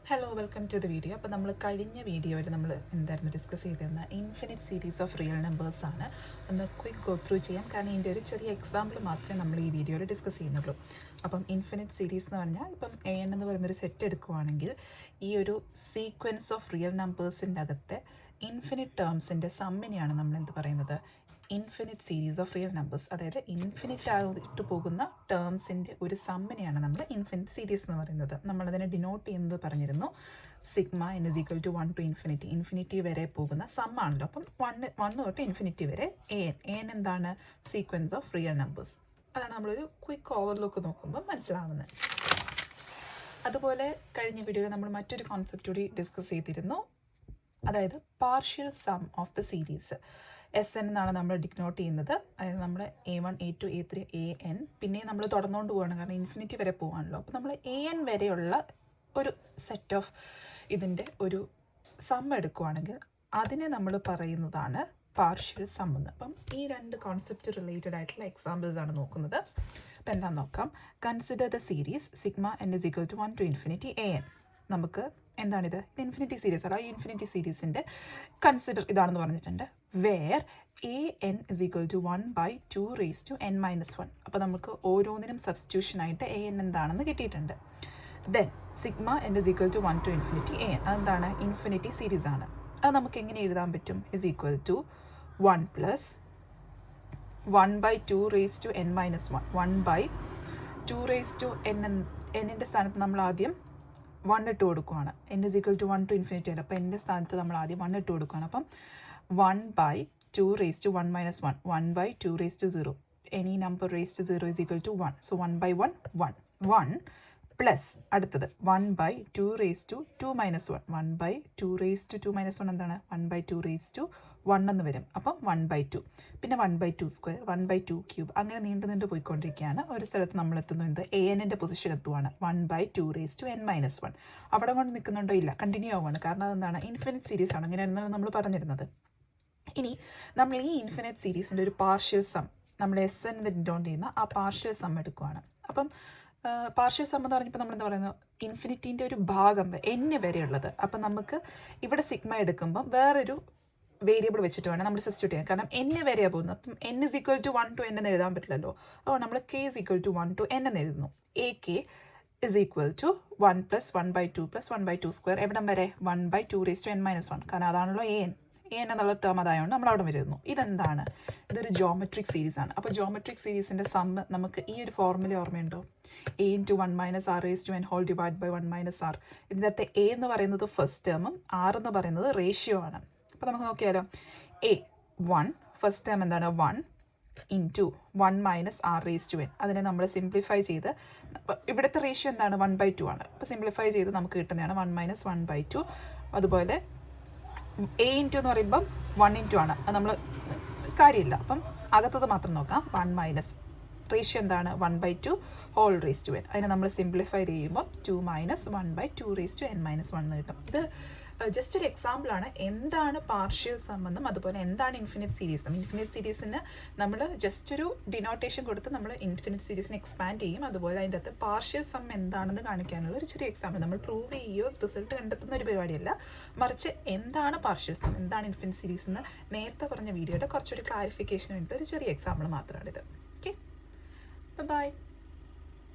Hello welcome to the video. അപ്പോൾ നമ്മൾ കഴിഞ്ഞ വീഡിയോയിൽ നമ്മൾ എന്തായിരുന്നു ഡിസ്കസ് ചെയ്തിരുന്ന ഇൻഫിനിറ്റ് സീരീസ് ഓഫ് റിയൽ നമ്പേഴ്സാണ്. ഒന്ന് ക്വിക്ക് ഗോ ത്രൂ ചെയ്യാം, കാരണം ഇതിൻ്റെ ഒരു ചെറിയ എക്സാമ്പിൾ മാത്രമേ നമ്മൾ ഈ വീഡിയോയിൽ ഡിസ്കസ് ചെയ്യുന്നുള്ളൂ. അപ്പം ഇൻഫിനിറ്റ് സീരീസ് എന്ന് പറഞ്ഞാൽ ഇപ്പം AN എന്ന് പറയുന്നൊരു സെറ്റ് എടുക്കുകയാണെങ്കിൽ ഈ ഒരു സീക്വൻസ് ഓഫ് റിയൽ നമ്പേഴ്സിൻ്റെ അകത്തെ ഇൻഫിനിറ്റ് ടേംസിൻ്റെ സമ്മിനെയാണ് നമ്മൾ എന്ത് പറയുന്നത്, infinite series of real numbers. അതായത് ഇൻഫിനിറ്റ് ആയിട്ട് പോകുന്ന ടേംസിൻ്റെ ഒരു സമ്മിനെയാണ് നമ്മൾ ഇൻഫിനിറ്റ് സീരീസ് എന്ന് പറയുന്നത്. നമ്മളതിനെ ഡിനോട്ട് ചെയ്യുന്നത് പറഞ്ഞിരുന്നു, sigma n is equal to 1 to infinity. Infinity വരെ പോകുന്ന സമ്മാണല്ലോ. അപ്പം 1 തൊട്ട് ഇൻഫിനിറ്റി വരെ AN എന്താണ്, സീക്വൻസ് ഓഫ് റിയൽ നമ്പേഴ്സ്. അതാണ് നമ്മളൊരു ക്വിക്ക് ഓവർലുക്ക് നോക്കുമ്പോൾ മനസ്സിലാവുന്നത്. അതുപോലെ കഴിഞ്ഞ വീഡിയോയിൽ നമ്മൾ മറ്റൊരു കോൺസെപ്റ്റ് കൂടി ഡിസ്കസ് ചെയ്തിരുന്നു, അതായത് partial sum of the series. SN എന്നാണ് നമ്മൾ ഡിനോട്ട് ചെയ്യുന്നത്. അതായത് നമ്മൾ A1 A2 A3 AN പിന്നെ നമ്മൾ തുടർന്നുകൊണ്ട് പോവുകയാണ്, കാരണം ഇൻഫിനിറ്റി വരെ പോകാണല്ലോ. അപ്പോൾ നമ്മൾ AN വരെയുള്ള ഒരു സെറ്റ് ഓഫ് ഇതിൻ്റെ ഒരു സം എടുക്കുകയാണെങ്കിൽ അതിനെ നമ്മൾ പറയുന്നതാണ് പാർഷ്യൽ സം എന്ന്. അപ്പം ഈ രണ്ട് കോൺസെപ്റ്റ് റിലേറ്റഡ് ആയിട്ടുള്ള എക്സാമ്പിൾസ് ആണ് നോക്കുന്നത്. അപ്പോൾ എന്താണെന്ന് നോക്കാം. Consider the series sigma n is equal to 1 to infinity AN. നമുക്ക് എന്താണിത്, ഇത് ഇൻഫിനിറ്റി സീരീസ് അല്ല. ഈ ഇൻഫിനിറ്റി സീരീസിൻ്റെ കൺസിഡർ ഇതാണെന്ന് പറഞ്ഞിട്ടുണ്ട്. Where AN is equal to 1 by 2 raised to n minus 1. അപ്പോൾ നമുക്ക് ഓരോന്നിനും സബ്സ്റ്റിറ്റ്യൂഷനായിട്ട് AN എന്താണെന്ന് കിട്ടിയിട്ടുണ്ട്. Then sigma n is equal to 1 to infinity AN, അതെന്താണ്, ഇൻഫിനിറ്റി സീരീസ് ആണ്. അത് നമുക്ക് എങ്ങനെ എഴുതാൻ പറ്റും, is equal to 1 plus 1 by 2 raised to n minus 1. 1 by 2 raised to n സ്ഥാനത്ത് നമ്മൾ ആദ്യം 1 ഇട്ട് കൊടുക്കുകയാണ്. n is equal to 1 to infinity അല്ല, അപ്പോൾ എൻ്റെ സ്ഥാനത്ത് നമ്മൾ ആദ്യം 1 ഇട്ട് കൊടുക്കുകയാണ്. അപ്പം 1 by 2 raised to 1 minus 1, 1 by 2 raised to 0. Any number raised to 0 is equal to 1. So 1 by 1, 1. 1 plus അടുത്തത് 1 by 2 raised to 2 minus 1. 1 by 2 raised to 2 minus 1 എന്താണ്, 1 by 2 raised to 1 എന്ന് വരും. അപ്പം 1 by 2, പിന്നെ 1 by 2 സ്ക്വയർ, 1 by 2 ക്യൂബ്, അങ്ങനെ നീണ്ടു പോയിക്കൊണ്ടിരിക്കുകയാണ്. ഒരു സ്ഥലത്ത് നമ്മൾ എത്തുന്നു എന്ത്, AN-ൻ്റെ position എത്തുവാണ് 1 by 2 raised to n minus 1. അവിടെ കൊണ്ട് നിൽക്കുന്നുണ്ടോ, ഇല്ല, കണ്ടിന്യൂ ആവുകയാണ്. കാരണം അതെന്താണ്, ഇൻഫിനിറ്റ് സീരീസ് ആണ്. ഇങ്ങനെയാണ് നമ്മൾ പറഞ്ഞിരുന്നത്. ഇനി നമ്മൾ ഈ ഇൻഫിനിറ്റ് സീരീസിൻ്റെ ഒരു പാർഷ്യൽ സം, നമ്മൾ SN ഡിനോട്ട് ചെയ്യുന്ന ആ പാർഷ്യൽ സം എടുക്കുകയാണ്. അപ്പം പാർഷ്യൽ സം എന്ന് പറഞ്ഞപ്പോൾ നമ്മൾ എന്താ പറയുന്നത്, ഇൻഫിനിറ്റീൻ്റെ ഒരു ഭാഗം n വരെയുള്ളത്. അപ്പം നമുക്ക് ഇവിടെ സിഗ്മ എടുക്കുമ്പം വേറൊരു വേരിയബിൾ വെച്ചിട്ട് വേണം നമ്മൾ സബ്സ്റ്റിറ്റ്യൂട്ട് ചെയ്യാൻ. കാരണം n വരെയാണ് പോകുന്നത്. അപ്പം n is equal to 1 to n എന്ന് എഴുതാൻ പറ്റില്ലല്ലോ. അപ്പോൾ നമ്മൾ k is equal to 1 to n എന്ന് എഴുതുന്നു. AK is equal to 1 plus 1 by 2 plus 1 by 2 square, എവിടം വരെ, 1 by 2 raised to n minus 1. കാരണം അതാണല്ലോ AN എന്നുള്ള ടേം അതായതുകൊണ്ട് നമ്മൾ അവിടെ വരുന്നു. ഇതെന്താണ്, ഇതൊരു ജോമെട്രിക് സീരീസ് ആണ്. അപ്പോൾ ജോമെട്രിക് സീരീസിൻ്റെ സം നമുക്ക് ഈ ഒരു ഫോർമുല ഓർമ്മയുണ്ടോ, A into 1 minus r raised to n whole divided by 1 minus r. ഇതിനകത്ത് A എന്ന് പറയുന്നത് ഫസ്റ്റ് ടേമും R എന്ന് പറയുന്നത് റേഷ്യോ ആണ്. അപ്പോൾ നമുക്ക് നോക്കിയാലോ, A1 ഫസ്റ്റ് ടേം എന്താണ്, 1 into 1 minus r raised to n. അതിനെ നമ്മൾ സിംപ്ലിഫൈ ചെയ്ത്, ഇവിടുത്തെ റേഷ്യോ എന്താണ്, 1 by 2 ആണ്. അപ്പോൾ സിംപ്ലിഫൈ ചെയ്ത് നമുക്ക് കിട്ടുന്നതാണ് 1 മൈനസ് 1 by 2. അതുപോലെ A ഇൻറ്റു എന്ന് പറയുമ്പം 1 ഇൻറ്റു ആണ്, അത് നമ്മൾ കാര്യമില്ല. അപ്പം അകത്തത് മാത്രം നോക്കാം. 1 മൈനസ് റേഷ്യോ എന്താണ്, 1 by 2 whole raise to n. അതിനെ നമ്മൾ സിംപ്ലിഫൈ ചെയ്യുമ്പോൾ 2 minus 1 by 2 raised to n minus 1 എന്ന് കിട്ടും. ഇത് ജസ്റ്റ് ഒരു എക്സാമ്പിളാണ് എന്താണ് പാർഷ്യൽ സം എന്നും അതുപോലെ എന്താണ് ഇൻഫിനിറ്റ് സീരീസ് എന്നും. ഇൻഫിനിറ്റ് സീരീസിന് നമ്മൾ ജസ്റ്റ് ഒരു ഡിനോട്ടേഷൻ കൊടുത്ത് നമ്മൾ ഇൻഫിനിറ്റ് സീരീസിനെ എക്സ്പാൻഡ് ചെയ്യും. അതുപോലെ അതിൻ്റെ അകത്ത് പാർഷ്യൽ സം എന്താണെന്ന് കാണിക്കാനുള്ള ഒരു ചെറിയ എക്സാമ്പിൾ. നമ്മൾ പ്രൂവ് ചെയ്യുകയോ റിസൾട്ട് കണ്ടെത്തുന്ന ഒരു പരിപാടിയല്ല, മറിച്ച് എന്താണ് പാർഷ്യൽ സം, എന്താണ് ഇൻഫിനിറ്റ് സീരീസ് എന്ന് നേരത്തെ പറഞ്ഞ വീഡിയോയുടെ കുറച്ചൊരു ക്ലാരിഫിക്കേഷന് വേണ്ടി ഒരു ചെറിയ എക്സാമ്പിൾ മാത്രമാണിത്. Okay, by.